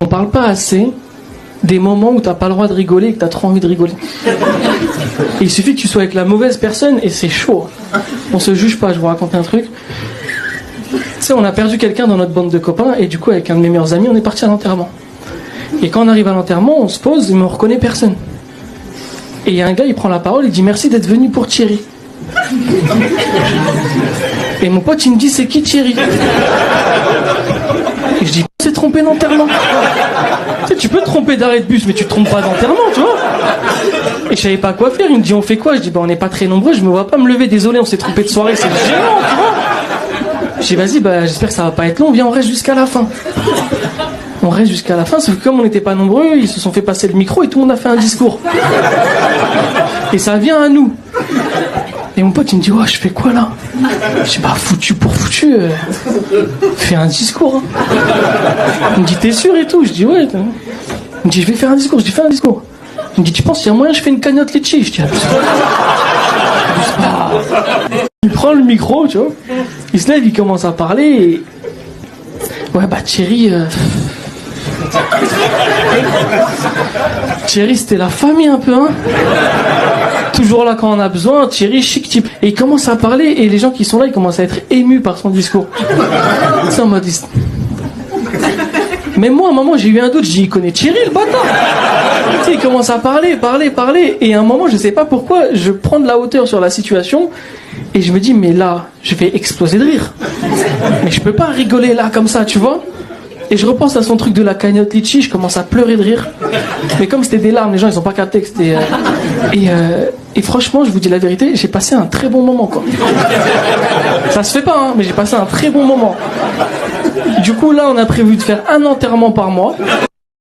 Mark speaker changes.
Speaker 1: On parle pas assez des moments où t'as pas le droit de rigoler et que t'as trop envie de rigoler. Et il suffit que tu sois avec la mauvaise personne et c'est chaud. On se juge pas, je vous raconte un truc. Tu sais, on a perdu quelqu'un dans notre bande de copains et du coup, avec un de mes meilleurs amis, on est parti à l'enterrement. Et quand on arrive à l'enterrement, on se pose, mais on reconnaît personne. Et il y a un gars, il prend la parole, il dit merci d'être venu pour Thierry. Et mon pote, il me dit c'est qui Thierry? Et je dis c'est trompé d'enterrement. Tu sais, tu peux te tromper d'arrêt de bus, mais tu te trompes pas d'enterrement, tu vois. Et je savais pas quoi faire. Il me dit on fait quoi? Je dis on n'est pas très nombreux, je me vois pas me lever, désolé, on s'est trompé de soirée, c'est gênant, tu vois. Je dis vas-y, j'espère que ça va pas être long, viens, on reste jusqu'à la fin. On reste jusqu'à la fin, sauf que comme on n'était pas nombreux, ils se sont fait passer le micro et tout le monde a fait un discours. Et ça vient à nous. Et mon pote il me dit je fais quoi là? Je dis foutu pour foutu, fais un discours. Hein. Il me dit t'es sûr et tout? Je dis ouais. Il me dit je vais faire un discours. Je dis fais un discours. Il me dit tu penses qu'il y a moyen je fais une cagnotte litchi? Je dis Il prend le micro, tu vois. Il se lève, il commence à parler et... Ouais Thierry... Thierry c'était la famille un peu, hein. Toujours là quand on a besoin, Thierry chic type. Et il commence à parler et les gens qui sont là ils commencent à être émus par son discours. Ça m'a dit... Même moi à un moment j'ai eu un doute, je dis il connaît Thierry le bâtard. Tu sais, il commence à parler et à un moment je sais pas pourquoi je prends de la hauteur sur la situation et je me dis mais là je vais exploser de rire. Mais je peux pas rigoler là comme ça, tu vois. Et je repense à son truc de la cagnotte litchi, je commence à pleurer de rire. Mais comme c'était des larmes, les gens ils ont pas capté que c'était... Et franchement, je vous dis la vérité, j'ai passé un très bon moment quoi. Ça se fait pas, hein, mais j'ai passé un très bon moment. Du coup là, on a prévu de faire un enterrement par mois.